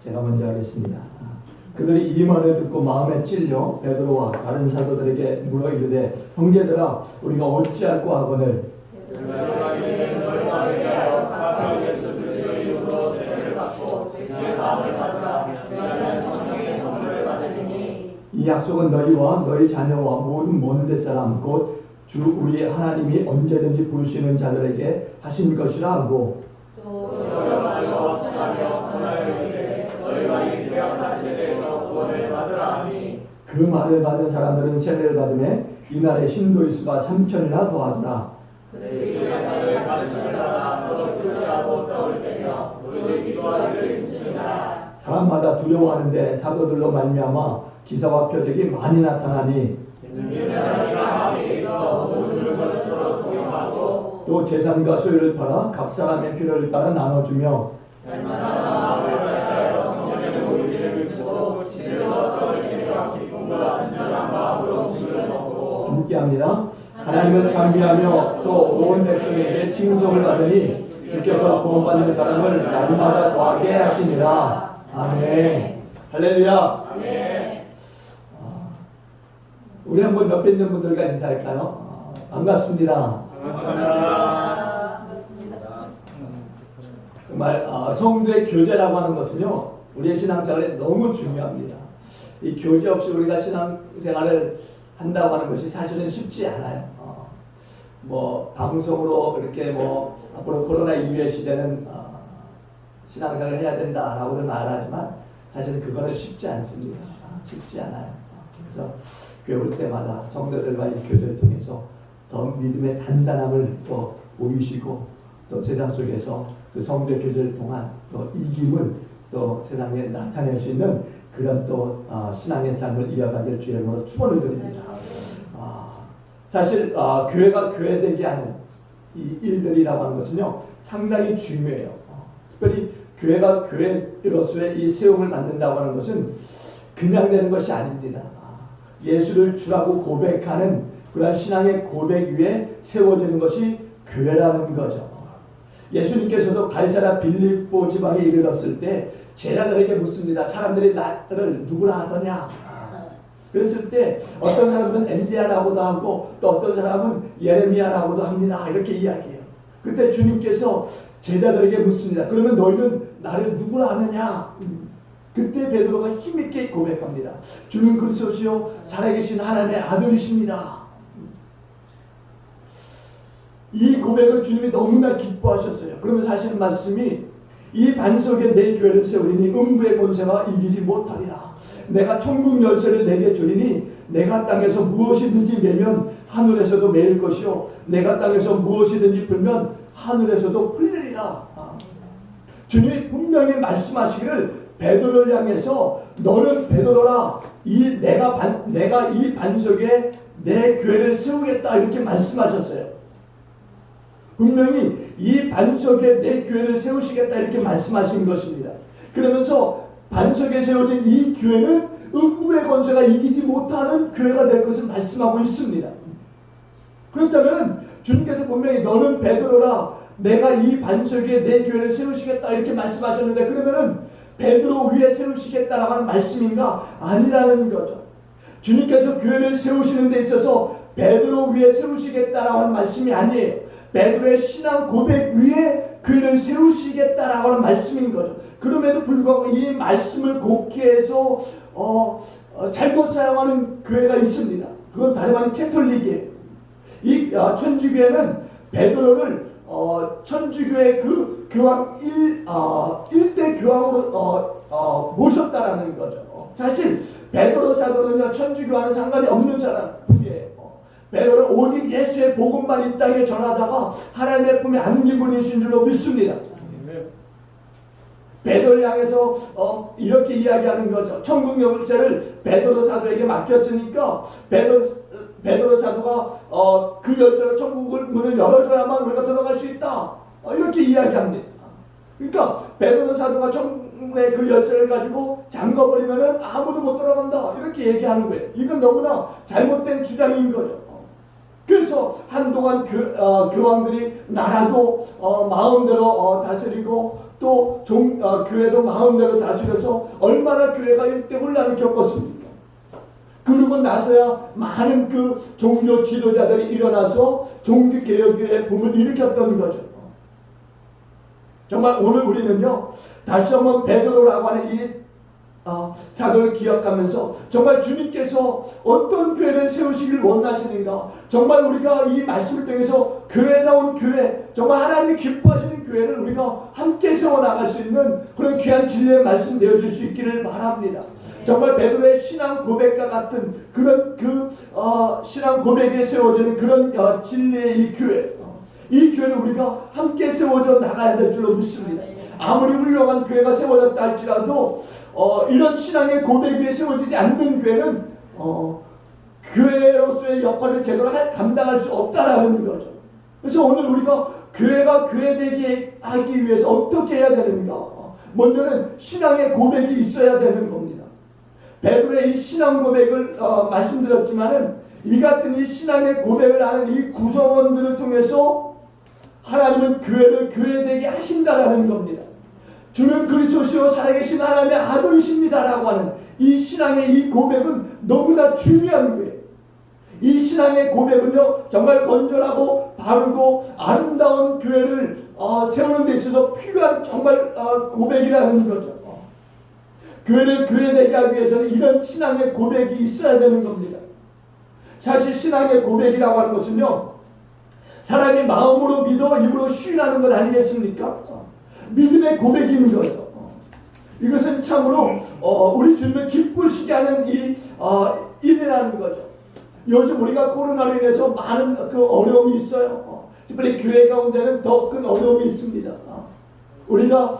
제가 먼저 하겠습니다. 그들이 이 말을 듣고 마음에 찔려 베드로와 다른 사도들에게 물어 이르되 형제들아 우리가 어찌할꼬 하거늘 이 약속은 너희와 너희 자녀와 모든 먼데 사람 곧 주 우리 하나님이 언제든지 부르시는 자들에게 하신 것이라 하고 또 너희가 이 peaceful 대해서 구원을 받으라 하니 그 말을 받은 사람들은 세례를 받음에 이날에 신도의 수가 3,000이나 더하더라. 그들이 교사를 가르침을 받아 서로 교제하고 떡을 떼며 무릇 기도하기를 힘쓰니라. 사람마다 두려워하는데 사도들로 말미암아 기사와 표적이 많이 나타나니 또 재산과 소유를 팔아 각 사람의 필요를 따라 나눠주며 함께합니다. 하나님을 찬미하며 또 온 백성에게 칭송을 받으니 주께서 구원받는 사람을 날마다 더하게 하시니라. 아멘. 할렐루야. 아멘. 우리 한번 옆에 있는 분들과 인사할까요? 반갑습니다. 반갑습니다. 정말 성도의 교제라고 하는 것은요, 우리의 신앙생활에 너무 중요합니다. 이 교제 없이 우리가 신앙생활을 한다고 하는 것이 사실은 쉽지 않아요. 방송으로 이렇게 앞으로 코로나 이후의 시대는 신앙생활을 해야 된다라고들 말하지만 사실은 그거는 쉽지 않습니다. 쉽지 않아요. 그래서 교회 올 때마다 성도들과의 교제를 통해서 더 믿음의 단단함을 또 보이시고 또 세상 속에서 그 성도의 교제를 통한 또 이김을 또 세상에 나타낼 수 있는 그런 또 신앙의 삶을 이어가길 주의 이름으로 축원을 드립니다. 사실 교회가 교회되게 하는 이 일들이라고 하는 것은요 상당히 중요해요. 특별히 교회가 교회로서의 이 세움을 만든다고 하는 것은 그냥 되는 것이 아닙니다. 예수를 주라고 고백하는 그런 신앙의 고백 위에 세워지는 것이 교회라는 거죠. 예수님께서도 갈사라 빌립보 지방에 이르렀을 때 제자들에게 묻습니다. 사람들이 나를 누구라 하더냐? 그랬을 때 어떤 사람은 엘리야라고도 하고 또 어떤 사람은 예레미야라고도 합니다. 이렇게 이야기해요. 그때 주님께서 제자들에게 묻습니다. 그러면 너희는 나를 누구라 하느냐? 그때 베드로가 힘있게 고백합니다. 주는 그리스도시요 살아계신 하나님의 아들이십니다. 이 고백을 주님이 너무나 기뻐하셨어요. 그러면서 하시는 말씀이 이 반석에 내 교회를 세우리니 음부의 권세가 이기지 못하리라. 내가 천국 열쇠를 내게 주리니 내가 땅에서 무엇이든지 매면 하늘에서도 매일 것이요 내가 땅에서 무엇이든지 풀면 하늘에서도 풀리리라. 주님이 분명히 말씀하시기를 베드로를 향해서 너는 베드로라 내가 이 반석에 내 교회를 세우겠다 이렇게 말씀하셨어요. 분명히 이 반석에 내 교회를 세우시겠다 이렇게 말씀하신 것입니다. 그러면서 반석에 세워진 이 교회는 음부의 권세가 이기지 못하는 교회가 될 것을 말씀하고 있습니다. 그렇다면 주님께서 분명히 너는 베드로라 내가 이 반석에 내 교회를 세우시겠다 이렇게 말씀하셨는데 그러면은 베드로 위에 세우시겠다라고 하는 말씀인가? 아니라는 거죠. 주님께서 교회를 세우시는 데 있어서 베드로 위에 세우시겠다라고 하는 말씀이 아니에요. 베드로의 신앙 고백 위에 교회를 세우시겠다라고 하는 말씀인 거죠. 그럼에도 불구하고 이 말씀을 곡해해서 잘못 사용하는 교회가 있습니다. 그건 다름 아닌 캐톨릭이에요. 이 천주교회는 베드로를 천주교회 그 교황 1대 교황으로 모셨다라는 거죠. 사실 베드로 사도는요 천주교와는 상관이 없는 사람이에요. 베드로는 오직 예수의 복음만 이 땅에 전하다가 하나님의 품에 안긴 분이신 줄로 믿습니다. 베드로를 향해서 이렇게 이야기하는 거죠. 천국 열쇠를 베드로 사도에게 맡겼으니까 베드로 사도가 그 열쇠로 천국을 문을 열어줘야만 우리가 들어갈 수 있다. 이렇게 이야기합니다. 그러니까 베드로 사도가 천국의 그 열쇠를 가지고 잠궈버리면 아무도 못 들어간다. 이렇게 얘기하는 거예요. 이건 너무나 잘못된 주장인 거죠. 그래서 한동안 교황들이 나라도 마음대로 다스리고 교회도 마음대로 다스려서 얼마나 교회가 일대 혼란을 겪었습니까? 그러고 나서야 많은 그 종교 지도자들이 일어나서 종교개혁의 붐을 일으켰던 거죠. 정말 오늘 우리는요, 다시 한번 베드로라고 하는 이 사도를 기억하면서 정말 주님께서 어떤 교회를 세우시길 원하시는가, 정말 우리가 이 말씀을 통해서 교회다운 교회, 정말 하나님이 기뻐하시는 교회를 우리가 함께 세워나갈 수 있는 그런 귀한 진리의 말씀 되어줄 수 있기를 바랍니다. 정말 베드로의 신앙 고백과 같은 그런 신앙 고백에 세워지는 그런 진리의 이 교회, 이 교회를 우리가 함께 세워져 나가야 될 줄로 믿습니다. 아무리 훌륭한 교회가 세워졌다 할지라도 이런 신앙의 고백 위에 세워지지 않는 교회는 교회로서의 역할을 제대로 감당할 수 없다라는 거죠. 그래서 오늘 우리가 교회가 교회되게 하기 위해서 어떻게 해야 되는가? 먼저는 신앙의 고백이 있어야 되는 겁니다. 베드로의 이 신앙 고백을 말씀드렸지만은 이 같은 이 신앙의 고백을 하는 이 구성원들을 통해서 하나님은 교회를 교회되게 하신다라는 겁니다. 주는 그리스도시요 살아계신 하나님의 아들이십니다라고 하는 이 신앙의 이 고백은 너무나 중요한 거예요. 이 신앙의 고백은요, 정말 건전하고 바르고 아름다운 교회를 세우는 데 있어서 필요한 정말 고백이라는 거죠. 교회를 교회되게 하기 위해서는 이런 신앙의 고백이 있어야 되는 겁니다. 사실 신앙의 고백이라고 하는 것은요, 사람이 마음으로 믿어 입으로 시인하는 것 아니겠습니까? 믿음의 고백인 거죠. 이것은 참으로 우리 주님을 기쁘시게 하는 일이라는 거죠. 요즘 우리가 코로나로 인해서 많은 그 어려움이 있어요. 특별히 교회 가운데는 더 큰 어려움이 있습니다. 우리가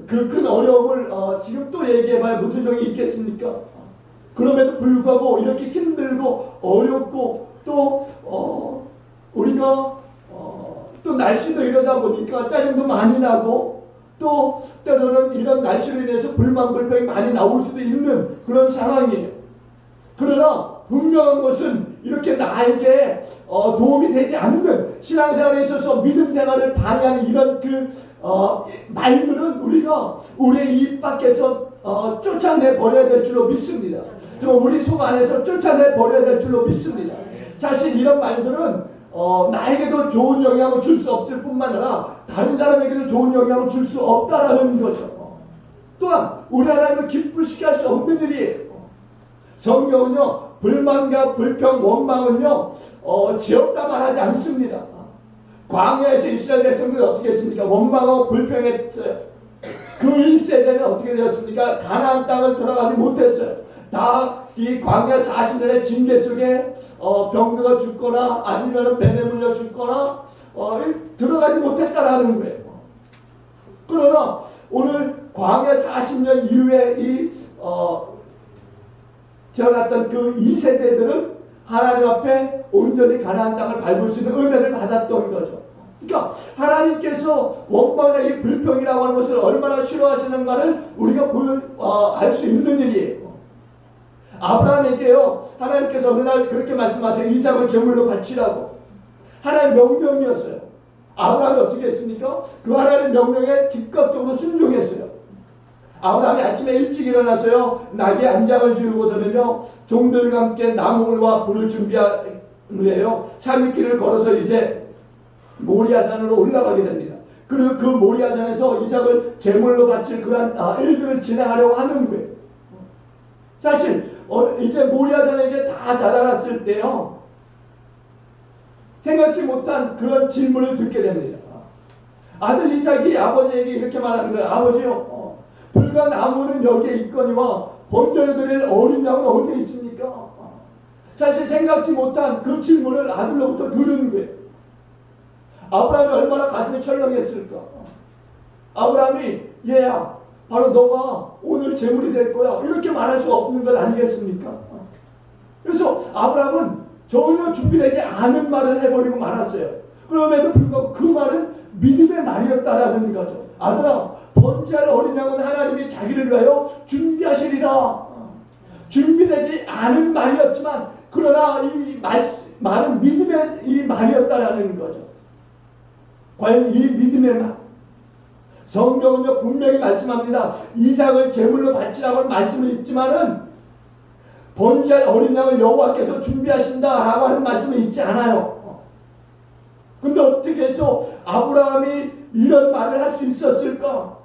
그 큰 어려움을 지금 또 얘기해봐야 무슨 적이 있겠습니까? 그럼에도 불구하고 이렇게 힘들고 어렵고 또 우리가 또 날씨도 이러다 보니까 짜증도 많이 나고 또 때로는 이런 날씨로 인해서 불만불평이 많이 나올 수도 있는 그런 상황이에요. 그러나 분명한 것은 이렇게 나에게 도움이 되지 않는 신앙생활에 있어서 믿음 생활을 방해하는 이런 말들은 우리가 우리의 입 밖에서 쫓아내 버려야 될 줄로 믿습니다. 우리 속 안에서 쫓아내 버려야 될 줄로 믿습니다. 사실 이런 말들은 나에게도 좋은 영향을 줄 수 없을 뿐만 아니라 다른 사람에게도 좋은 영향을 줄 수 없다라는 거죠. 또한 우리 하나님을 기쁘시게 할 수 없는 일이에요. 성경은요, 불만과 불평, 원망은요 지었다 말하지 않습니다. 광야에서 이스라엘 백성들이 어떻게 했습니까? 원망하고 불평했어요. 그 1세대는 어떻게 되었습니까? 가나안 땅을 들어가지 못했어요. 다 이 광야 40년의 징계 속에 병들어 죽거나 아니면 뱀에 물려 죽거나 들어가지 못했다라는 거예요. 그러나 오늘 광야 40년 이후에 태어났던 그 2세대들은 하나님 앞에 온전히 가나안 땅을 밟을 수 있는 은혜를 받았던 거죠. 그러니까 하나님께서 원망이나 이 불평이라고 하는 것을 얼마나 싫어하시는가를 우리가 알 수 있는 일이에요. 아브라함에게요, 하나님께서 어느 날 그렇게 말씀하세요. 이삭을 제물로 바치라고. 하나님의 명령이었어요. 아브라함이 어떻게 했습니까? 그 하나님의 명령에 즉각적으로 순종했어요. 아브라함이 아침에 일찍 일어나서요, 낙에 안장을 지우고서는요, 종들과 함께 나무와 불을 준비한 후에요, 3일길을 걸어서 이제 모리아산으로 올라가게 됩니다. 그리고 그 모리아산에서 이삭을 제물로 바칠 그러한 일들을 진행하려고 하는 거예요. 사실 이제 모리아산에게 다 다다랐을 때요, 생각지 못한 그런 질문을 듣게 됩니다. 아들 이삭이 아버지에게 이렇게 말하는 거예요. 아버지요, 불과 나무는 여기에 있거니와 번제드릴 어린 양은 어디에 있습니까? 사실 생각지 못한 그 질문을 아들로부터 들은 거예요. 아브라함이 얼마나 가슴이 철렁했을까? 아브라함이 얘야, 바로 너가 오늘 제물이 될 거야, 이렇게 말할 수 없는 것 아니겠습니까? 그래서 아브라함은 전혀 준비되지 않은 말을 해버리고 말았어요. 그럼에도 불구하고 그 말은 믿음의 말이었다라는 거죠. 아들아, 번제할 어린 양은 하나님이 자기를 위하여 준비하시리라. 준비되지 않은 말이었지만 그러나 이 말은 믿음의 이 말이었다라는 거죠. 과연 이 믿음의 말, 성경은요 분명히 말씀합니다. 이삭을 제물로 바치라고 말씀을 있지만은 번제할 어린 양을 여호와께서 준비하신다라고 하는 말씀은 있지 않아요. 근데 어떻게 해서 아브라함이 이런 말을 할 수 있었을까?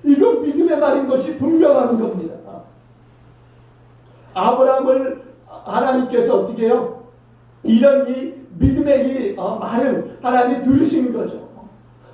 이건 믿음의 말인 것이 분명한 겁니다. 아브라함을 하나님께서 어떻게 해요? 이런 이 믿음의 이 말을 하나님이 들으신 거죠.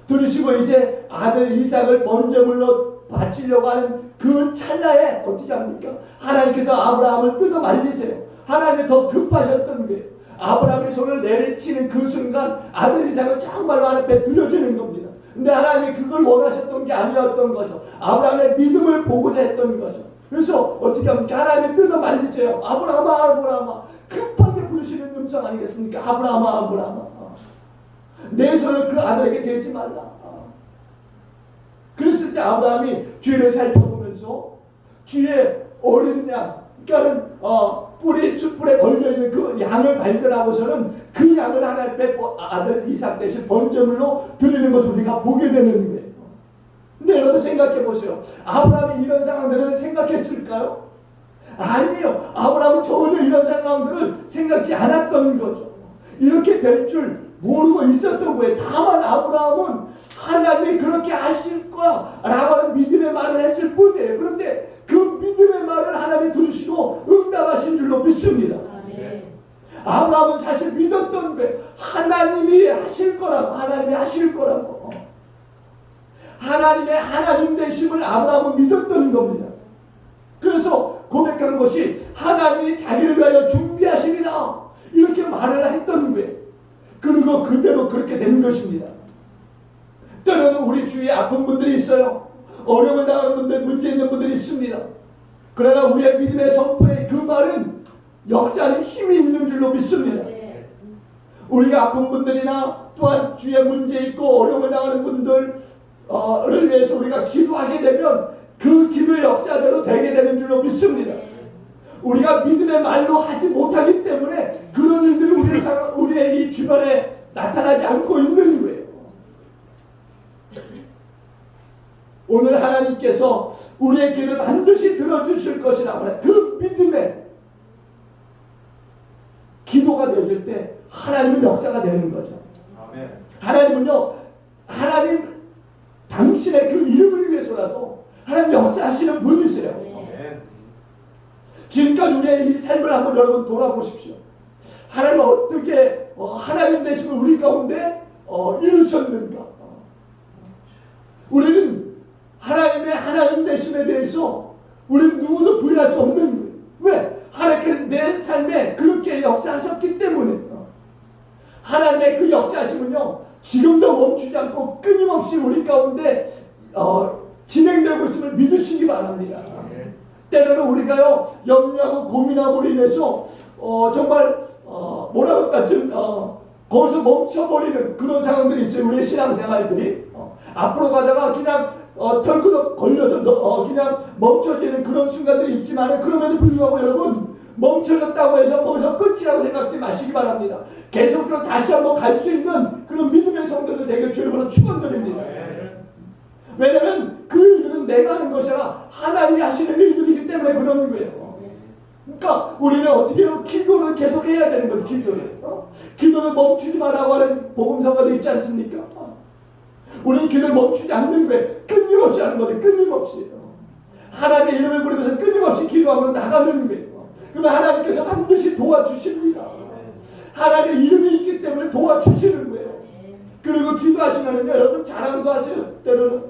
들으시고 이제 아들 이삭을 번제물로 바치려고 하는 그 찰나에 어떻게 합니까? 하나님께서 아브라함을 뜯어 말리세요. 하나님이 더 급하셨던 거예요. 아브라함이 손을 내리치는 그 순간 아들 이삭을 정말로 하나님께 들려주는 겁니다. 근데 하나님이 그걸 원하셨던 게 아니었던 거죠. 아브라함의 믿음을 보고자 했던 거죠. 그래서 어떻게 합니까? 하나님이 뜯어 말리세요. 아브라함아 아브라함아. 급하게 부르시는 음성 아니겠습니까? 아브라함아 아브라함아. 내 손을 그 아들에게 대지 말라. 그랬을 때 아브라함이 주위를 살펴보면서 주위에 어린 양, 그러니까 뿌리 숯불에 걸려있는 그 양을 발견하고서는 그 양을 하나님의 아들 이삭 대신 번제물로 드리는 것을 우리가 보게 되는 거예요. 근데 여러분 생각해 보세요. 아브라함이 이런 상황들을 생각했을까요? 아니에요. 아브라함은 전혀 이런 상황들을 생각지 않았던 거죠. 이렇게 될 줄 모르고 있었던 거예요. 다만 아브라함은 하나님이 그렇게 하실 거야 라고 하는 믿음의 말을 했을 뿐이에요. 그런데 그 믿음의 말을 하나님이 들으시고 응답하신 줄로 믿습니다. 아브라함은 사실 믿었던 거예요. 하나님이 하실 거라고. 하나님이 하실 거라고. 하나님의 하나님 되심을 아브라함은 믿었던 겁니다. 그래서 고백한 것이 하나님이 자기를 위하여 준비하시리라 이렇게 말을 했던 거예요. 그리고 그대로 그렇게 되는 것입니다. 때로는 우리 주위에 아픈 분들이 있어요. 어려움을 당하는 분들, 문제 있는 분들이 있습니다. 그러나 우리의 믿음의 선포의 그 말은 역사하는 힘이 있는 줄로 믿습니다. 우리가 아픈 분들이나 또한 주위에 문제 있고 어려움을 당하는 분들을 위해서 우리가 기도하게 되면 그 기도의 역사대로 되게 되는 줄로 믿습니다. 우리가 믿음의 말로 하지 못하기 때문에 그런 일들이 우리의 이 주변에 나타나지 않고 있는 거예요. 오늘 하나님께서 우리의 기도를 반드시 들어주실 것이라고 하는 그 믿음의 기도가 되어질 때 하나님은 역사가 되는 거죠. 아멘. 하나님은요, 하나님 당신의 그 이름을 위해서라도 하나님 역사하시는 분이세요. 아멘. 지금까지 우리의 이 삶을 한번 여러분 돌아보십시오. 하나님은 어떻게 하나님 되심을 우리 가운데 이루셨는가? 우리는 하나님의 하나님 되심에 대해서 우리는 누구도 부인할 수 없는 거예요. 왜? 하나님께서 내 삶에 그렇게 역사하셨기 때문에. 하나님의 그 역사하심은요 지금도 멈추지 않고 끊임없이 우리 가운데 진행되고 있음을 믿으시기 바랍니다. 때로는 우리가요 염려하고 고민함으로 인해서 정말 뭐라고 할까 좀 거기서 멈춰버리는 그런 상황들이 있어요. 우리의 신앙생활들이 앞으로 가다가 그냥 털그덕 걸려서 그냥 멈춰지는 그런 순간들이 있지만 그럼에도 불구하고 여러분 멈춰졌다고 해서 거기서 끝이라고 생각하지 마시기 바랍니다. 계속적으로 다시 한번 갈 수 있는 그런 믿음의 성도들 되길 주님으로 축원드립니다. 왜냐하면 그 일들은 내가 하는 것이 아니라 하나님이 하시는 일들이기 때문에 그러는 거예요. 그러니까 우리는 어떻게 해요? 기도를 계속 해야 되는 거죠. 기도를. 기도를 멈추지 말라고 하는 복음서가도 있지 않습니까? 우리는 기도를 멈추지 않는 거예요. 끊임없이 하는 거예요. 끊임없이. 하나님의 이름을 부르면서 끊임없이 기도하면 나가는 거예요. 그러면 하나님께서 반드시 도와주십니다. 하나님의 이름이 있기 때문에 도와주시는 거예요. 그리고 기도하시면은요, 여러분 자랑도 하세요. 때로는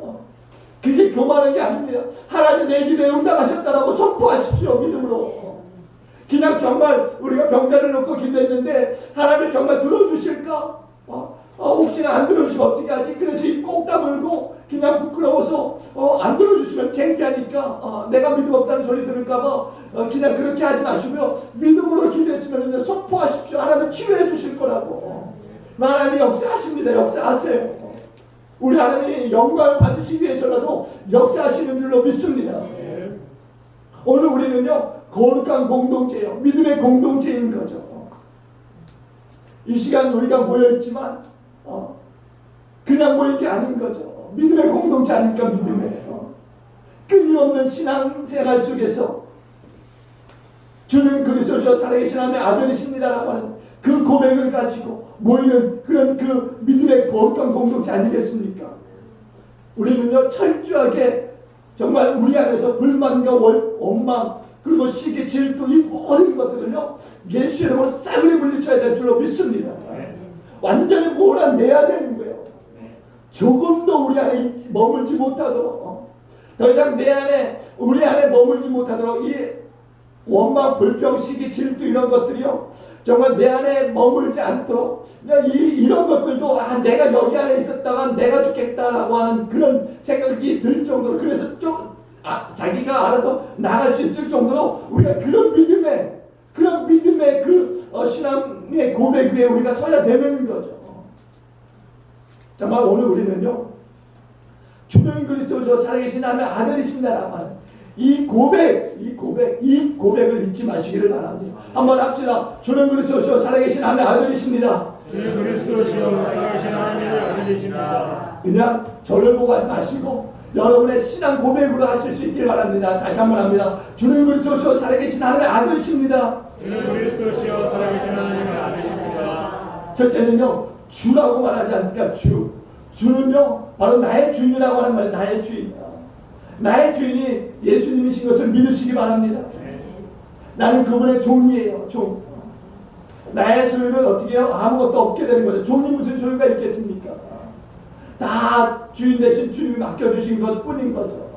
그게 교만한 게 아닙니다. 하나님 내 기도에 응답하셨다라고 선포하십시오. 믿음으로. 그냥 정말 우리가 병자를 놓고 기도했는데 하나님 정말 들어주실까? 혹시나 안 들어주시면 어떻게 하지? 그래서 입 꼭 다물고 그냥 부끄러워서 안 들어주시면 창피하니까 내가 믿음 없다는 소리 들을까봐 그냥 그렇게 하지 마시고요. 믿음으로 기도했으면 선포하십시오. 하나님 치료해 주실 거라고. 하나님이 역사하십니다. 역사하세요. 우리 하나님이 영광을 받으시기 위해서라도 역사하시는 줄로 믿습니다. 오늘 우리는요 거룩한 공동체예요. 믿음의 공동체인 거죠. 이 시간 우리가 모여있지만 그냥 모인 게 아닌 거죠. 믿음의 공동체 아닙니까? 믿음의 끊임없는 신앙생활 속에서 주는 그리스도시요 살아계신 하나님의 아들이십니다라고 하는 그 고백을 가지고 모이는 그런 그 믿음의 거룩한 공동체 아니겠습니까? 우리는요 철저하게 정말 우리 안에서 불만과 원망 그리고 시기 질투 이 모든 것들을요 예수 이름으로 싸그리 물리쳐야 될 줄로 믿습니다. 완전히 몰아내야 되는 거예요. 조금도 우리 안에 머물지 못하도록 더 이상 내 안에 우리 안에 머물지 못하도록 이 원망, 불평, 시기, 질투 이런 것들이요 정말 내 안에 머물지 않도록 이런 것들도 내가 여기 안에 있었다가 내가 죽겠다라고 하는 그런 생각이 들 정도로 그래서 자기가 알아서 나갈 수 있을 정도로 우리가 그런 믿음의 신앙의 고백 위에 우리가 서야 되는 거죠. 정말 오늘 우리는요 주는 그리스도시요 살아계신 하나님의 아들이십니다라고 하는 이 고백을 잊지 마시기를 바랍니다. 한번 합시다. 주는 그리스도시요 살아계신 하나님의 아들이십니다. 주는 그리스도시요 살아계신 하나님의 아들이십니다. 그냥 저를 보고 하지 마시고 여러분의 신앙 고백으로 하실 수 있길 바랍니다. 다시 한번 합니다. 주는 그리스도시요 살아계신 하나님의 아들이십니다. 주는 그리스도시요 살아계신 하나님의 아들이십니다. 첫째는요 주라고 말하지 않으니까 주는요 바로 나의 주인이라고 하는 말이에요. 나의 주인. 나의 주인이 예수님이신 것을 믿으시기 바랍니다. 나는 그분의 종이에요. 종. 나의 소유는 어떻게 해요? 아무것도 없게 되는 거죠. 종이 무슨 소유가 있겠습니까? 다 주인 대신 주님이 맡겨주신 것 뿐인 거죠.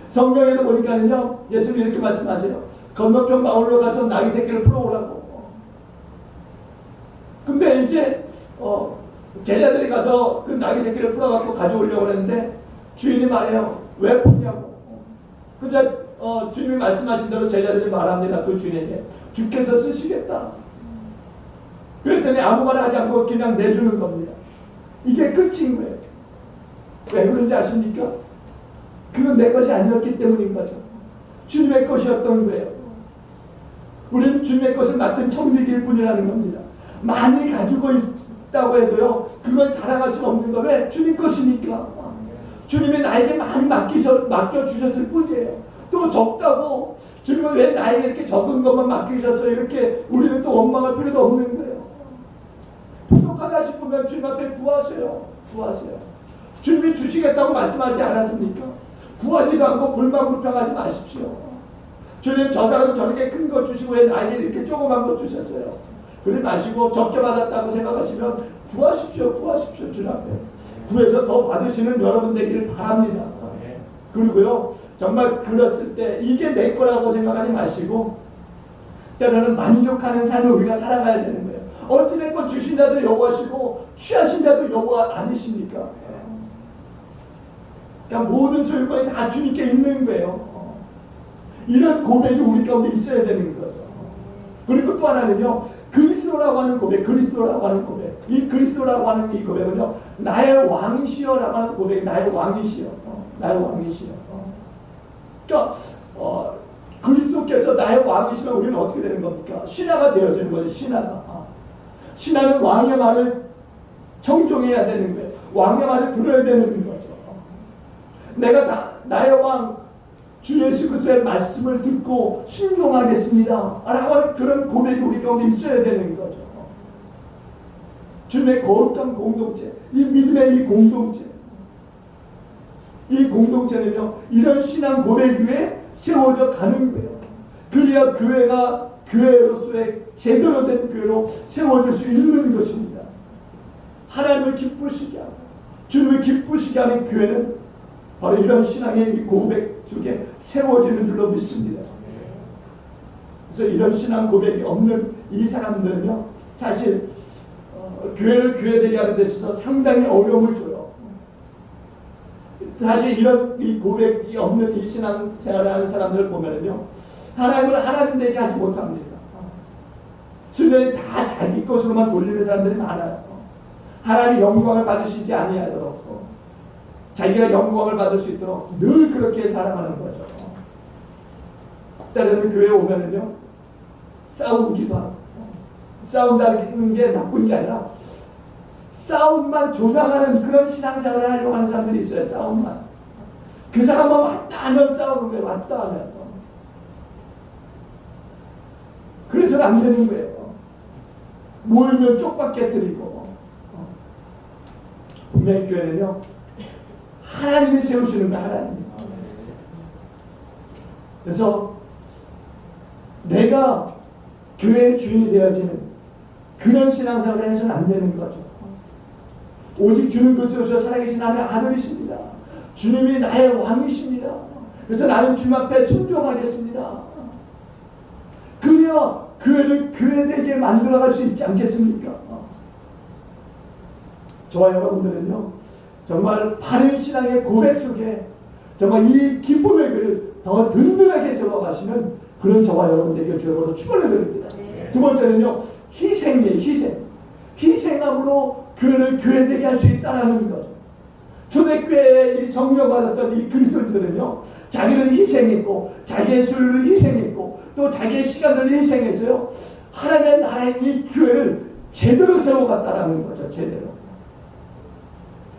성경에도 보니까는요 예수님이 이렇게 말씀하세요. 건너편 마을로 가서 나귀 새끼를 풀어오라고. 근데 이제 제자들이 가서 그 나귀 새끼를 풀어갖고 가져오려고 했는데 주인이 말해요. 왜 푸냐고. 근데 주님이 말씀하신 대로 제자들이 말합니다. 그 주인에게 주께서 쓰시겠다. 그랬더니 아무 말 하지 않고 그냥 내주는 겁니다. 이게 끝인 거예요. 왜 그런지 아십니까? 그건 내 것이 아니었기 때문인 거죠. 주님의 것이었던 거예요. 우리는 주님의 것을 맡은 청지기일 뿐이라는 겁니다. 많이 가지고 있다고 해도요 그걸 자랑할 수 없는 거 왜? 주님 것이니까. 주님이 나에게 많이 맡겨주셨을 뿐이에요. 또 적다고 주님은 왜 나에게 이렇게 적은 것만 맡기셨어요? 이렇게 우리는 또 원망할 필요도 없는 거예요. 부족하다 싶으면 주님 앞에 구하세요. 주님이 주시겠다고 말씀하지 않았습니까? 구하지도 않고 불만불평하지 마십시오. 주님 저 사람은 저렇게 큰 거 주시고 왜 나에게 이렇게 조그만 거 주셨어요? 그러지 마시고 적게 받았다고 생각하시면 구하십시오. 주님 앞에. 구해서 더 받으시는 여러분 되기를 바랍니다. 그리고요 정말 그랬을 때 이게 내 거라고 생각하지 마시고 때로는 만족하는 삶을 우리가 살아가야 되는 거예요. 어찌됐건 주신 자도 여호와시고 취하신 자도 여호와 아니십니까? 그러니까 모든 소유권이 다 주님께 있는 거예요. 이런 고백이 우리 가운데 있어야 되는 거죠. 그리고 또 하나는요 그리스도라고 하는 고백. 이 그리스도라고 하는 이 고백은요 나의 왕이시여라고 하는 고백. 나의 왕이시여. 그러니까 그리스도께서 나의 왕이시면 우리는 어떻게 되는 겁니까? 신하가 되어지는 거죠. 신하는 왕의 말을 청종해야 되는 거예요. 왕의 말을 들어야 되는 거죠. 내가 나의 왕 주 예수 그리스도의 말씀을 듣고 순종하겠습니다 라고 하는 그런 고백이 우리 가운데 있어야 되는 거죠. 주님의 거룩한 공동체, 이 믿음의 이 공동체는요 이런 신앙 고백 위에 세워져 가는 거예요. 그래야 교회가 교회로서의 제대로 된 교회로 세워질 수 있는 것입니다. 하나님을 기쁘시게 하고 주님을 기쁘시게 하는 교회는 바로 이런 신앙의 이 고백 속에 세워지는 줄로 믿습니다. 그래서 이런 신앙 고백이 없는 이 사람들은요 사실 교회를 교회되게 하는 데 있어서 상당히 어려움을 줘요. 사실 이런 이 고백이 없는 이 신앙 생활을 하는 사람들을 보면은요 하나님을 하나님 되게 하지 못합니다. 순전히 다 자기 것으로만 돌리는 사람들이 많아요. 하나님이 영광을 받으시지 아니하도록 자기가 영광을 받을 수 있도록 늘 그렇게 살아가는 거죠. 때로는 교회에 오면은요 싸우기도 하고 싸운다는 게 나쁜 게 아니라 싸움만 조장하는 그런 신앙생활을 하려고 하는 사람들이 있어요. 싸움만. 그 사람만 왔다 하면 싸우는 거예요. 왔다 하면. 그래서는 안 되는 거예요. 모이면 쪽박 깨뜨리고. 분명히 교회는요, 하나님이 세우시는 거예요. 하나님. 그래서 내가 교회의 주인이 되어지는 그런 신앙생활을 해서는 안 되는 거죠. 오직 주는 그리스도께서 살아계신 하나님의 아들이십니다. 주님이 나의 왕이십니다. 그래서 나는 주님 앞에 순종하겠습니다. 그래야 교회를 교회되게 만들어갈 수 있지 않겠습니까? 저와 여러분들은요, 정말 바른 신앙의 고백 속에 정말 이 기쁨의 글을 더 든든하게 세워가시는 그런 저와 여러분들에게 주여로 축원을 드립니다. 두 번째는요, 희생이에요. 희생. 희생함으로 교회를 교회되게 할 수 있다는 거죠. 초대교회에 이 성령 받았던 이 그리스도인들은요, 자기를 희생했고, 자기의 수요를 희생했고, 또 자기의 시간을 희생해서요, 하나님의 나라의 이 교회를 제대로 세워갔다라는 거죠. 제대로.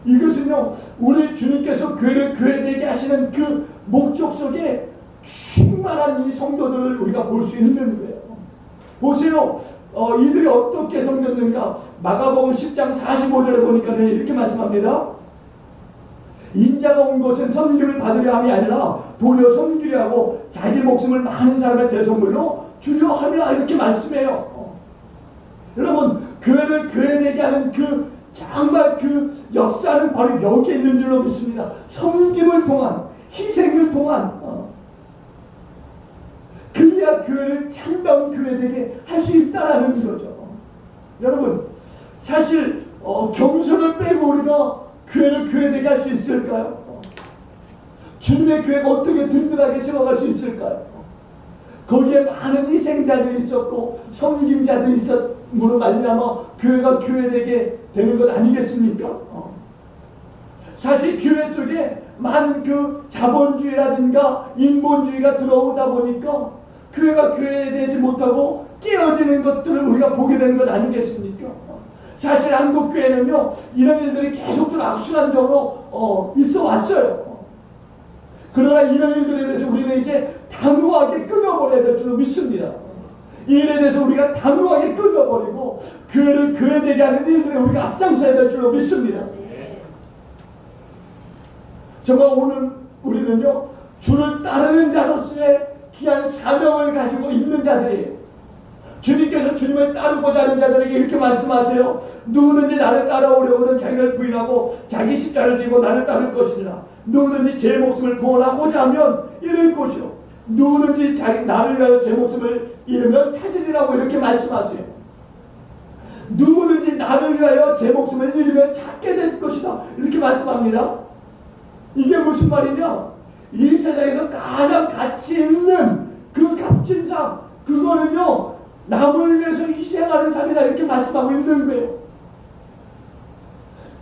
이것은요, 우리 주님께서 교회를 교회되게 하시는 그 목적 속에 충만한 이 성도들을 우리가 볼 수 있는 거예요. 보세요. 이들이 어떻게 섬겼는가? 마가복음 10장 45절에 보니까 이렇게 말씀합니다. 인자가 온 것은 섬김을 받으려 함이 아니라 도리어 섬기려 하고 자기 목숨을 많은 사람의 대속물로 주려 함이라, 이렇게 말씀해요. 여러분, 교회를 교회되게 하는 그 정말 그 역사는 바로 여기에 있는 줄로 믿습니다. 섬김을 통한, 희생을 통한, 그래야 교회를 참다운 교회되게 할 수 있다라는 거죠. 여러분, 사실 겸손을 빼고 우리가 교회를 교회되게 할 수 있을까요? 주님의 교회가 어떻게 든든하게 세워갈 수 있을까요? 거기에 많은 희생자들이 있었고 섬김자들이 있었므로 말미암아 교회가 교회되게 되는 것 아니겠습니까? 사실 교회 속에 많은 그 자본주의라든가 인본주의가 들어오다 보니까 교회가 교회되지 못하고 깨어지는 것들을 우리가 보게 되는 것 아니겠습니까? 사실 한국교회는요, 이런 일들이 계속적으로 악순환적으로 있어 왔어요. 그러나 이런 일들에 대해서 우리는 이제 단호하게 끊어버려야 될 줄로 믿습니다. 이 일에 대해서 우리가 단호하게 끊어버리고 교회를 교회되게 하는 일들에 우리가 앞장서야 될 줄로 믿습니다. 정말 오늘 우리는요, 주를 따르는 자로서의 귀한 사명을 가지고 있는 자들이에요. 주님께서 주님을 따르고자 하는 자들에게 이렇게 말씀하세요. 누구든지 나를 따라오려거든 자기를 부인하고 자기 십자가를 지고 나를 따를 것이니라. 누구든지 제 목숨을 구원하고자 하면 잃을 것이요, 누구든지 나를 위하여 제 목숨을 잃으면 찾으리라고 이렇게 말씀하세요. 누구든지 나를 위하여 제 목숨을 잃으면 찾게 될 것이다, 이렇게 말씀합니다. 이게 무슨 말이냐? 이 세상에서 가장 가치 있는 그 값진 삶, 그거는요, 남을 위해서 희생하는 삶이다, 이렇게 말씀하고 있는 거예요.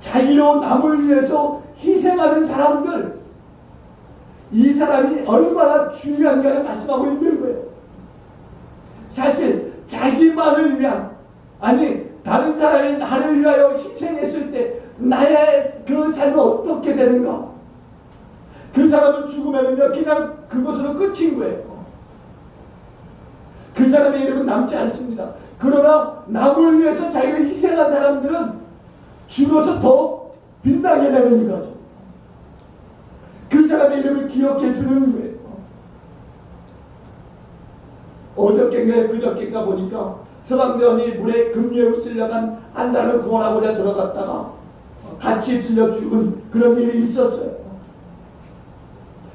자기로 남을 위해서 희생하는 사람들, 이 사람이 얼마나 중요한가를 말씀하고 있는 거예요. 사실 자기만을 위한, 아니 다른 사람이 나를 위하여 희생했을 때 나의 그 삶은 어떻게 되는가? 그 사람은 죽으면은요, 그냥 그것으로 끝인 거예요. 그 사람의 이름은 남지 않습니다. 그러나 남을 위해서 자기를 희생한 사람들은 죽어서 더 빛나게 되는 거죠. 그 사람의 이름을 기억해 주는 거예요. 어저께인가 그저께인가 보니까 서방대원이 물에 급류에 휩쓸려간 한 사람을 구원하고자 들어갔다가 같이 휩쓸려 죽은 그런 일이 있었어요.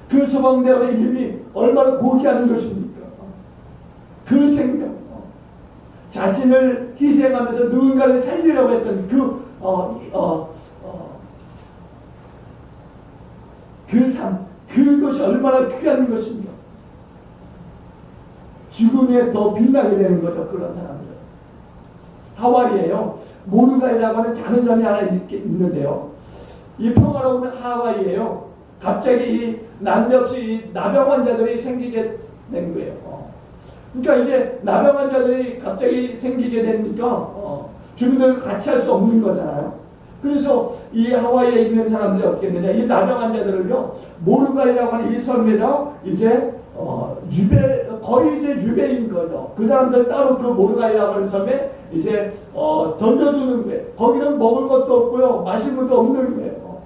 그 서방대원의 이름이 얼마나 고귀한 것입니까? 그 생명, 자신을 희생하면서 누군가를 살리려고 했던 그 삶, 그것이 얼마나 귀한 것입니까? 죽음에 더 빛나게 되는 거죠, 그런 사람들은. 하와이에요. 모르가이라고 하는 작은 섬이 하나 있는데요. 이 평화로운 하와이에요. 갑자기 이 난데없이 이 나병 환자들이 생기게 된 거예요. 그러니까 이제 나병 환자들이 갑자기 생기게 되니까 주민들과 같이 할 수 없는 거잖아요. 그래서 이 하와이에 있는 사람들이 어떻게 했느냐, 이 나병 환자들을요, 모르가이라고 하는 이 섬에다 이제 거의 이제 유배인 거죠. 그 사람들 따로 그 모르가이라고 하는 섬에 이제 던져주는 거예요. 거기는 먹을 것도 없고요, 마실 것도 없는 거예요.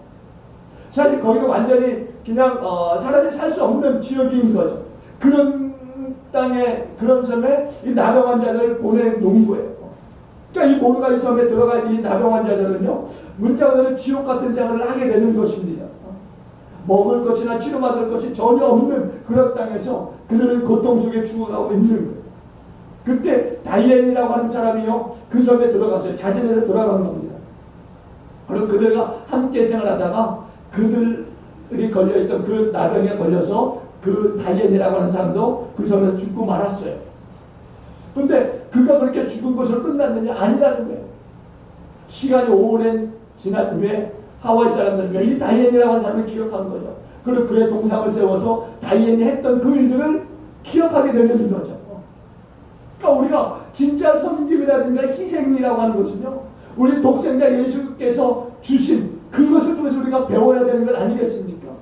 사실 거기는 완전히 그냥 사람이 살 수 없는 지역인 거죠. 그런 땅에, 그런 섬에 이 나병 환자들을 보내놓은 거예요. 그러니까 이 모르가이 섬에 들어간 이 나병 환자들은요, 문자 그대로 지옥 같은 생활을 하게 되는 것입니다. 먹을 것이나 치료받을 것이 전혀 없는 그런 땅에서 그들은 고통 속에 죽어가고 있는 거예요. 그때 다이앤이라고 하는 사람이요, 그 섬에 들어갔어요. 자진해서 들어간 겁니다. 그리고 그들과 함께 생활하다가 그들이 걸려있던 그 나병에 걸려서 그 다이앤이라고 하는 사람도 그 섬에서 죽고 말았어요. 근데 그가 그렇게 죽은 것으로 끝났느냐? 아니라는 거예요. 시간이 오랜 지난 후에 하와이 사람들은 이 다이앤이라고 하는 사람을 기억한 거죠. 그리고 그의 동상을 세워서 다이앤이 했던 그 일들을 기억하게 되는 거죠. 그러니까 우리가 진짜 섬김이라든가 희생이라고 하는 것은요, 우리 독생자 예수께서 주신 그것을 통해서 우리가 배워야 되는 것 아니겠습니까?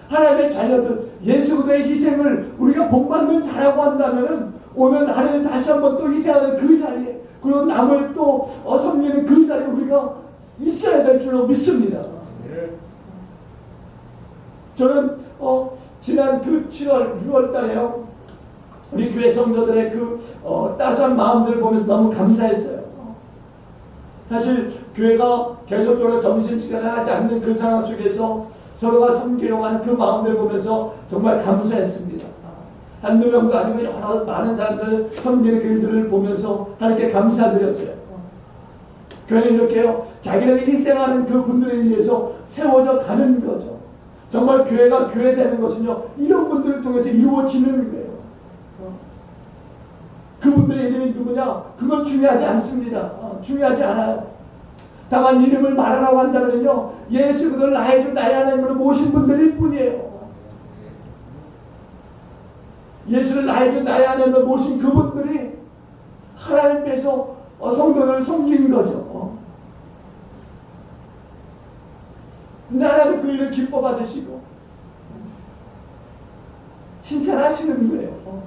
하나님의 자녀들, 예수 그리스도의 희생을 우리가 본받는 자라고 한다면은 오늘 나를 다시 한번 또 희생하는 그 자리에, 그리고 남을 또 섬기는 그 자리에 우리가 있어야 될 줄로 믿습니다. 저는 지난 그 7월, 6월 달에요, 우리 교회 성도들의 그 따스한 마음들을 보면서 너무 감사했어요. 사실 교회가 계속적으로 점심시간을 하지 않는 그 상황 속에서 서로가 섬기려고 하는 그 마음들을 보면서 정말 감사했습니다. 한두 명도 아니고 여러 많은 사람들 섬기는 그 일들을 보면서 하나님께 감사드렸어요. 교회는 이렇게요, 자기를 희생하는 그 분들에 의해서 세워져 가는 거죠. 정말 교회가 교회 되는 것은요, 이런 분들을 통해서 이루어지는 거예요. 그분들의 이름이 누구냐? 그건 중요하지 않습니다. 중요하지 않아요. 다만 이름을 말하라고 한다면요, 예수 그리스도를 나의 주 나의 하나님으로 모신 분들일 뿐이에요. 예수를 나의 주 나의 하나님으로 모신 그분들이 하나님께서 성도를 섬긴 거죠. 근데 하나님 그 일을 기뻐 받으시고 칭찬하시는 거예요.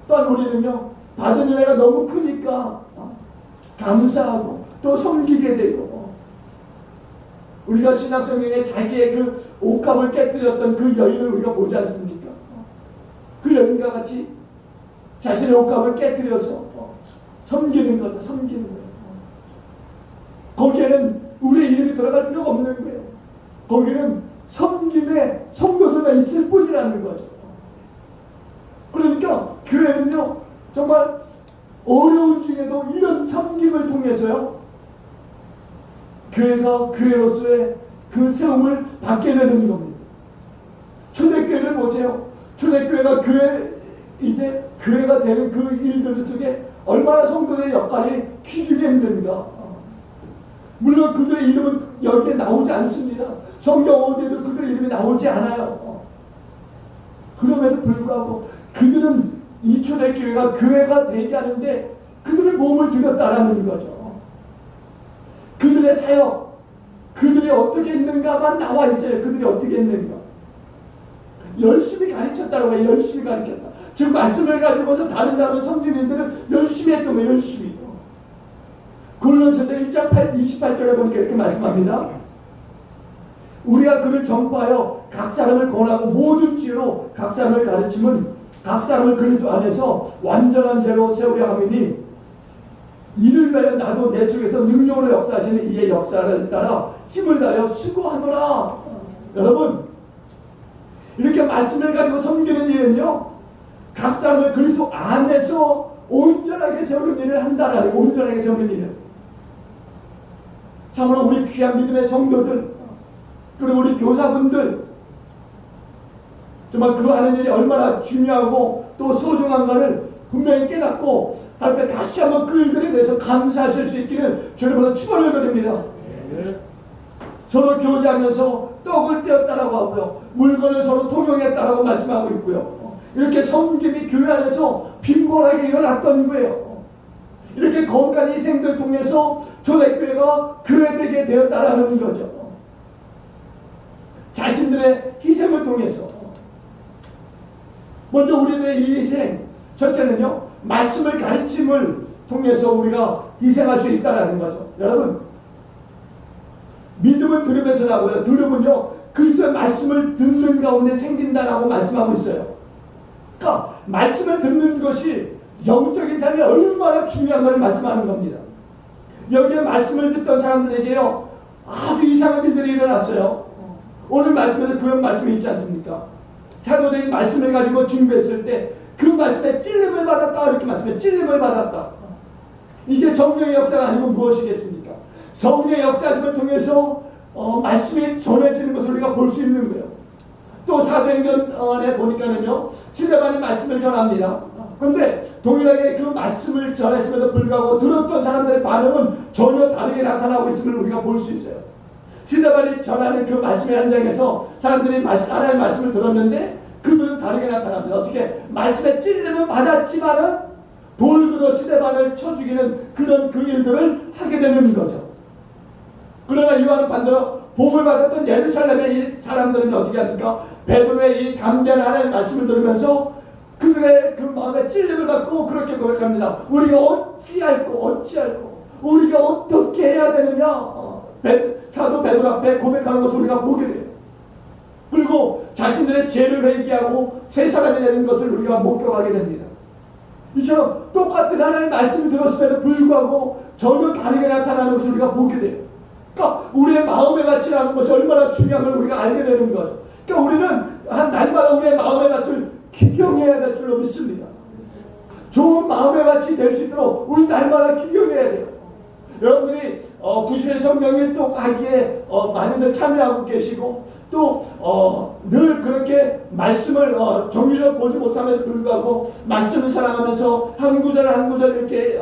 또한 우리는요, 받은 은혜가 너무 크니까 감사하고 또 섬기게 되고, 우리가 신약성경에 자기의 그 옷값을 깨뜨렸던 그 여인을 우리가 보지 않습니까? 그 여인과 같이 자신의 옷값을 깨뜨려서 섬기는 거죠. 섬기는 거예요. 거기에는 우리의 이름이 들어갈 필요가 없는 거예요. 거기는 섬김의 성도들만 있을 뿐이라는 거죠. 그러니까 교회는요, 정말 어려운 중에도 이런 섬김을 통해서요, 교회가 교회로서의 그 세움을 받게 되는 겁니다. 초대교회를 보세요. 초대교회가 이제 교회가 되는 그 일들 속에 얼마나 성도의 역할이 키우기 힘든가. 물론 그들의 이름은 여기에 나오지 않습니다. 성경 어디에도 그들의 이름이 나오지 않아요. 그럼에도 불구하고 그들은 이 초대교회가 교회가 되게 하는데 그들의 몸을 들였다라는 거죠. 그들의 사역, 그들이 어떻게 했는가만 나와 있어요. 그들이 어떻게 했는가. 열심히 가르쳤다라고 해요. 열심히 가르쳤다. 즉 말씀을 가지고서 다른 사람의 성도님들은 열심히 했던 거예요. 열심히. 골로새서 1장 28절에 보니까 이렇게 말씀합니다. 우리가 그를 전파하여 각 사람을 권하고 모든 지혜로 각 사람을 가르침은 각 사람을 그리스도 안에서 완전한 죄로 세우려 함이니, 이를 위하여 나도 내 속에서 능력으로 역사하시는 이의 역사를 따라 힘을 다하여 수고하노라. 여러분, 이렇게 말씀을 가지고 섬기는 일은요, 각 사람을 그리스도 안에서 온전하게 세우는 일을 한다라는 거예요. 온전하게 세우는 일을. 참으로 우리 귀한 믿음의 성도들, 그리고 우리 교사분들, 정말 그거 하는 일이 얼마나 중요하고 또 소중한가를 분명히 깨닫고 하나님께 다시 한번 그 일들에 대해서 감사하실 수 있기를 주님으로 축원을 드립니다. 서로 교제하면서 떡을 떼었다라고 하고요, 물건을 서로 통용했다라고 말씀하고 있고요, 이렇게 섬김이 교회 안에서 빈번하게 일어났던 거예요. 이렇게 거룩한 희생들 통해서 초대교회가 교회되게 되었다라는 거죠. 자신들의 희생을 통해서. 먼저 우리들의 이 희생, 첫째는요, 말씀을 가르침을 통해서 우리가 희생할 수 있다는 거죠. 여러분, 믿음은 들으면서 나고요. 들음은요, 그리스도의 말씀을 듣는 가운데 생긴다라고 말씀하고 있어요. 그러니까 말씀을 듣는 것이 영적인 삶이 얼마나 중요한 걸 말씀하는 겁니다. 여기에 말씀을 듣던 사람들에게요, 아주 이상한 일들이 일어났어요. 오늘 말씀에서 그런 말씀이 있지 않습니까? 사도들이 말씀을 가지고 준비했을 때 그 말씀에 찔림을 받았다 이렇게 말씀해. 찔림을 받았다. 이게 성령의 역사가 아니고 무엇이겠습니까? 성령의 역사심을 통해서 말씀이 전해지는 것을 우리가 볼 수 있는 거예요. 또 사도행전에 보니까는요, 스데반이 말씀을 전합니다. 그런데 동일하게 그 말씀을 전했음에도 불구하고 들었던 사람들의 반응은 전혀 다르게 나타나고 있음을 우리가 볼 수 있어요. 스데반이 전하는 그 말씀의 현장에서 사람들이 하나님의 말씀을 들었는데 그들은 다르게 나타납니다. 어떻게? 말씀에 찔림은 받았지만은 돌들어 스데반을 쳐 죽이는 그런 그 일들을 하게 되는 거죠. 그러나 요한은 반대로 복을 받았던 예루살렘의 이 사람들은 어떻게 합니까? 베드로의 이 담대한 하나님의 말씀을 들으면서 그들의 그 마음에 찔림을 받고 그렇게 고백합니다. 우리가 어찌할꼬 우리가 어떻게 해야 되느냐? 사도 베드로 앞에 고백하는 것을 우리가 보게 돼요. 그리고 자신들의 죄를 회개하고 새 사람이 되는 것을 우리가 목격하게 됩니다. 이처럼 똑같은 하나님의 말씀을 들었음에도 불구하고 전혀 다르게 나타나는 것을 우리가 보게 돼요. 그러니까 우리의 마음의 가치라는 것이 얼마나 중요한 걸 우리가 알게 되는 거죠. 그러니까 우리는 한 날마다 우리의 마음의 가치를 기경해야 될 줄로 믿습니다. 좋은 마음의 가치 될 수 있도록 우리 날마다 기경해야 돼요. 여러분들이 90일 성경일동 하기에 많이들 참여하고 계시고 또 늘 그렇게 말씀을 정리를 보지 못함에도 불구하고 말씀을 사랑하면서 한 구절 한 구절 이렇게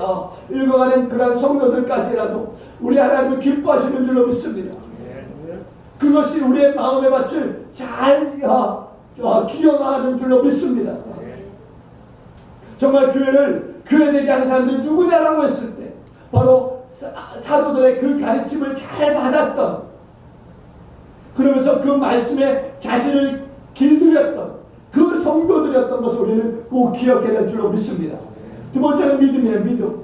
읽어가는 그런 성도들까지라도 우리 하나님을 기뻐하시는 줄로 믿습니다. 그것이 우리의 마음의 밭을 잘 기억하는 줄로 믿습니다. 정말 교회를 교회되게 하는 사람들이 누구냐라고 했을 때 바로 사도들의 그 가르침을 잘 받았던, 그러면서 그 말씀에 자신을 길들였던 그 성도들이었던 것을 우리는 꼭 기억해야 될 줄로 믿습니다. 두 번째는 믿음이에요. 믿음.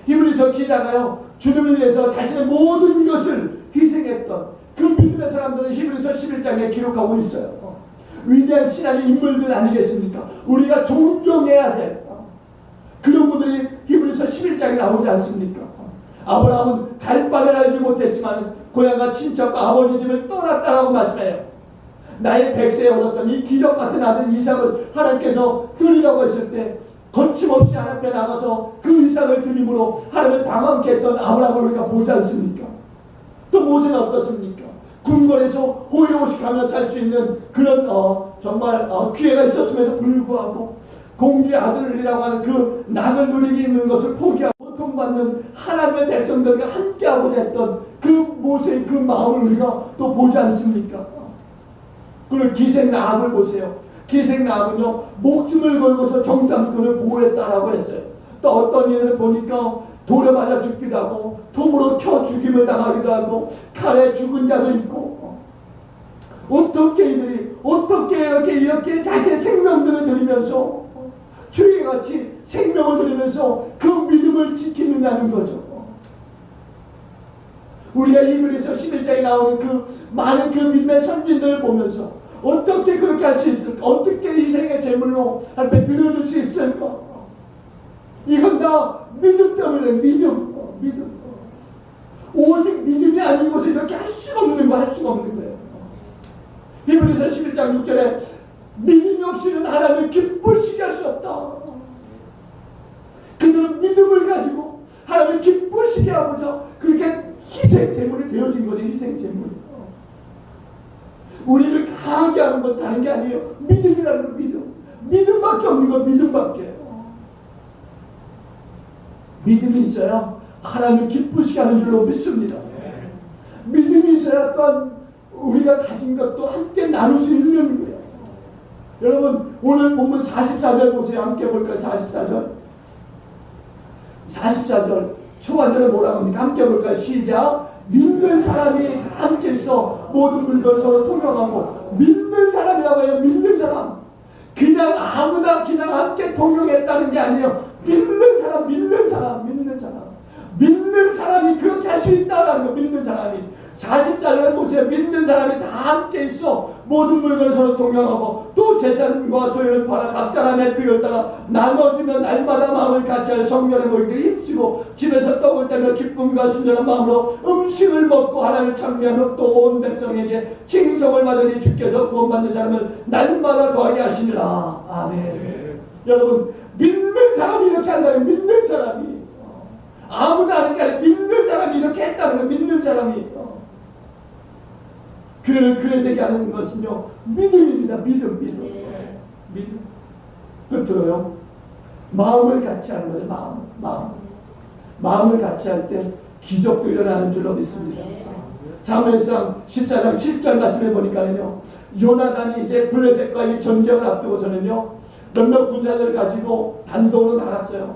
히브리서 기자가요, 주님을 위해서 자신의 모든 것을 희생했던 그 믿음의 사람들은 히브리서 11장에 기록하고 있어요. 위대한 신앙의 인물들 아니겠습니까? 우리가 존경해야 될 그런 분들이 히브리서 11장에 나오지 않습니까? 아브라함은 갈 바를 알지 못했지만 고향과 친척과 아버지 집을 떠났다라고 말씀해요. 나의 100세에 얻었던 이 기적 같은 아들 이삭을 하나님께서 드리라고 했을 때 거침없이 하나님 앞에 나가서 그 이삭을 드림으로 하나님을 당황케 했던 아브라함을 우리가 보지 않습니까? 또 모세는 어떻습니까? 궁궐에서 호의호식하며 살 수 있는 그런 정말 기회가 있었음에도 불구하고 공주의 아들이라고 하는 그 낙을 누리게 있는 것을 포기하고 고통받는 하나님의 백성들과 함께하고자 했던 그 모세의 그 마음을 우리가 또 보지 않습니까? 그리고 기생 나합을 보세요. 기생 나합은요, 목숨을 걸고서 정탐꾼을 보호했다라고 했어요. 또 어떤 이들을 보니까 돌에 맞아 죽기도 하고 톱으로 켜 죽임을 당하기도 하고 칼에 죽은 자도 있고, 어떻게 이들이 어떻게 이렇게 자기의 생명들을 드리면서 죄같이 생명을 드리면서 그 믿음을 지키느냐는 거죠. 우리가 히브리서 11장에 나오는 그 많은 그 믿음의 선진들을 보면서 어떻게 그렇게 할 수 있을까? 어떻게 희생의 제물로 앞에 드려줄 수 있을까? 이건 다 믿음 때문에 믿음. 오직 믿음이 아닌 것을 이렇게 할 수가 없는 거예요. 히브리서 11장 6절에 믿음이 없이는 하나님을 기쁘시게 할 수 없다. 그들은 믿음을 가지고 하나님을 기쁘시게 하고자 그렇게 희생 제물이 되어진 거죠. 희생 제물이. 우리를 강하게 하는 건 다른 게 아니에요. 믿음이라는 건 믿음밖에 없는 건 믿음밖에. 믿음이 있어야 하나님을 기쁘시게 하는 줄로 믿습니다. 믿음이 있어야 또한 우리가 가진 것도 함께 나눌 수 있는 거예요. 여러분 오늘 본문 44절 보세요. 함께 볼까요? 44절. 44절 초반절에 뭐라고 합니까? 함께 볼까요? 시작. 믿는 사람이 함께 있어 모든 물건 서로 통용하고. 믿는 사람이라고 해요. 믿는 사람. 그냥 아무나 그냥 함께 통용했다는 게 아니에요. 믿는 사람, 믿는 사람, 믿는 사람. 믿는 사람이 그렇게 할 수 있다는 거. 믿는 사람이. 40절에 보세요. 믿는 사람이 다 함께 있어 모든 물건을 서로 동용하고 또 재산과 소유를 팔아 각 사람의 필요를 따라 나눠주며 날마다 마음을 같이하여 성전에 모이기를 힘쓰고 집에서 떡을 떼며 기쁨과 순전한 마음으로 음식을 먹고 하나님을 찬미하며 또 온 백성에게 칭송을 받으니 주께서 구원받는 사람을 날마다 더하게 하시니라. 아멘. 여러분, 믿는 사람이 이렇게 한다면 믿는 사람이 아무나 하는 게 아니라 믿는 사람이 이렇게 했다는 거. 믿는 사람이 교회를 되게 하는 것은요, 믿음입니다. 믿음. 끝으로요, 마음을 같이 하는 거예요. 마음을 같이 할 때 기적도 일어나는 줄로 믿습니다. 사무엘상 14장 7절 말씀해 보니까요, 요나단이 이제 블레셋과 이 전쟁을 앞두고서는요, 몇몇 군사들 가지고 단독으로 나갔어요.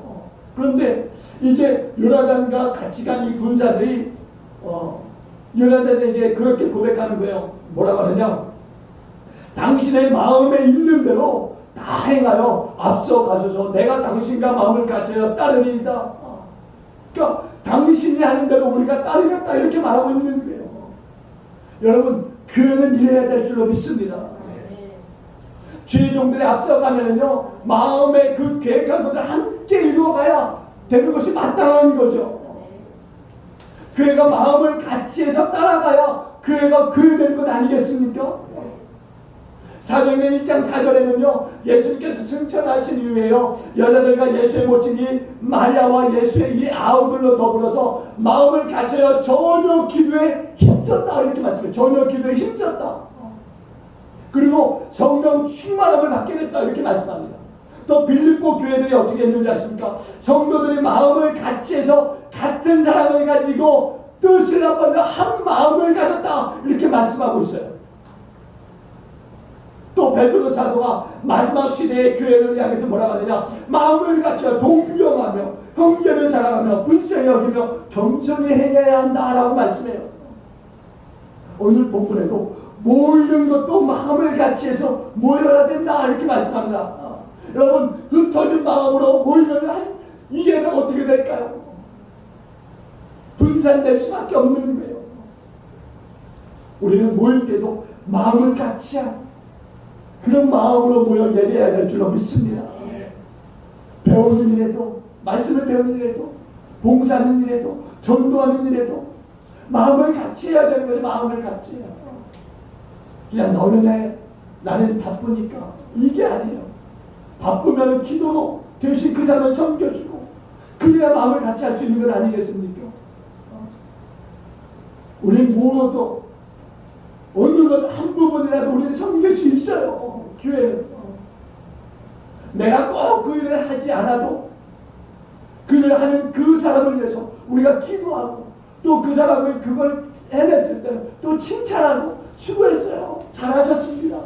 그런데 이제 요나단과 같이 간 이 군사들이 요나단에게 그렇게 고백하는 거예요. 뭐라고 하느냐? 당신의 마음에 있는 대로 다 행하여 앞서 가소서. 내가 당신과 마음을 같이하여 따르리이다. 그러니까 당신이 하는 대로 우리가 따르겠다 이렇게 말하고 있는 거예요. 여러분, 교회는 이래야 될 줄로 믿습니다. 주의 종들이 앞서가면은요, 마음의 그 계획한 것을 함께 이루어가야 되는 것이 마땅한 거죠. 교회가 마음을 같이 해서 따라가야 교회가 교회되는 것 아니겠습니까? 사도행전 1장 4절에는요, 예수님께서 승천하신 이후에요, 여자들과 예수의 모친이 마리아와 예수의 이 아우들로 더불어서 마음을 같이하여 전혀 기도에 힘썼다 이렇게 말씀해요. 전혀 기도에 힘썼다. 그리고 성령 충만함을 받게 됐다 이렇게 말씀합니다. 또 빌립보 교회들이 어떻게 했는지 아십니까? 성도들이 마음을 같이 해서 같은 사랑을 가지고 뜻을 합하며 한 마음을 가졌다 이렇게 말씀하고 있어요. 또 베드로 사도가 마지막 시대의 교회를 향해서 뭐라고 하느냐? 마음을 갖춰 동경하며 형제를 사랑하며 불쌍히 여기며 겸손히 행해야 한다라고 말씀해요. 오늘 본문에도 모이는 것도 마음을 같이 해서 모여야 된다 이렇게 말씀합니다. 여러분, 흩어진 마음으로 모이면 이 예배가 어떻게 될까요? 분산될 수밖에 없는 거예요. 우리는 모일 때도 마음을 같이 한 그런 마음으로 모여 예배해야 될 줄로 믿습니다. 배우는 일에도, 말씀을 배우는 일에도, 봉사하는 일에도, 전도하는 일에도 마음을 같이 해야 되는 거예요. 마음을 같이 해야. 그냥 너는 해, 나는 바쁘니까 이게 아니에요. 바쁘면 기도로 대신 그 사람을 섬겨주고 그래야 마음을 같이 할 수 있는 것 아니겠습니까? 우리 모두 어느 것 한 부분이라도 우리는 섬길 수 있어요. 교회는. 내가 꼭 그 일을 하지 않아도 그 일을 하는 그 사람을 위해서 우리가 기도하고 또 그 사람이 그걸 해냈을 때는 또 칭찬하고 수고했어요. 잘하셨습니다.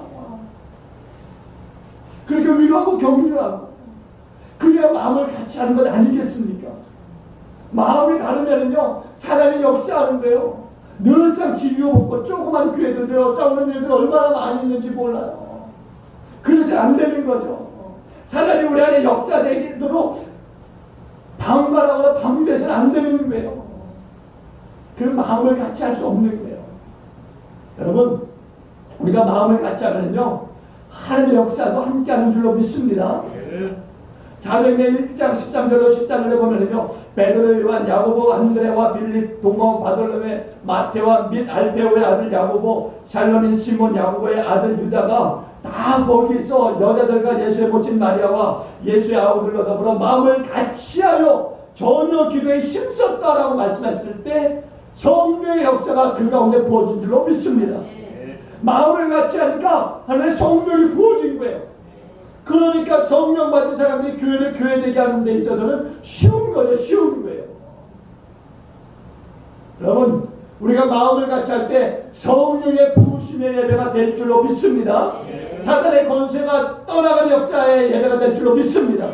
그렇게 위로하고 격려하고 그래야 마음을 같이 하는 것 아니겠습니까? 마음이 다르면은요, 사람이 역사하는데요, 늘상 지지고 먹고 조그만 교회들도요, 싸우는 일들 얼마나 많이 있는지 몰라요. 그래서 안 되는 거죠. 사람이 우리 안에 역사되도록 방관하거나 방대해서는 안 되는 거예요. 그 마음을 같이 할 수 없는 거예요. 여러분, 우리가 마음을 같이 하면요, 하나님의 역사도 함께하는 줄로 믿습니다. 사도행전 1장 13절로 14절에 보면은요, 베드로, 요한, 야고보, 안드레와 빌립, 동호, 바돌로메, 마테와 및 알페오의 아들 야고보, 샬롬인 시몬, 야고보의 아들 유다가 다 거기서 여자들과 예수의 모친 마리아와 예수의 아우들로 더불어 마음을 같이하여 전혀 기도에 힘썼다라고 말씀했을 때 성령의 역사가 그 가운데 부어진 줄로 믿습니다. 마음을 같이 하니까 하나의 성령이 부어진 거예요. 그러니까 성령 받은 사람들이 교회를 교회되게 하는 데 있어서는 쉬운 거죠. 쉬운 거예요. 여러분, 우리가 마음을 같이 할 때 성령의 부으심의 예배가 될 줄로 믿습니다. 사단의 권세가 떠나가는 역사의 예배가 될 줄로 믿습니다.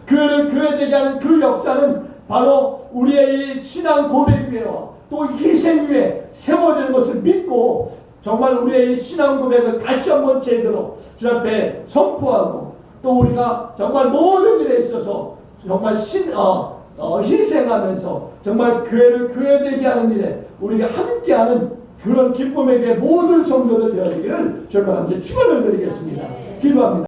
교회를 교회되게 하는 그 역사는 바로 우리의 이 신앙 고백 위에와 또 희생 위에 세워지는 것을 믿고 정말 우리의 이 신앙 고백을 다시 한번 제대로 주 앞에 선포하고 또 우리가 정말 모든 일에 있어서 정말 희생하면서 정말 교회를 교회되게 하는 일에 우리가 함께하는 그런 기쁨에게 모든 성도들 되어지기를 저희가 함께 축원을 드리겠습니다. 기도합니다.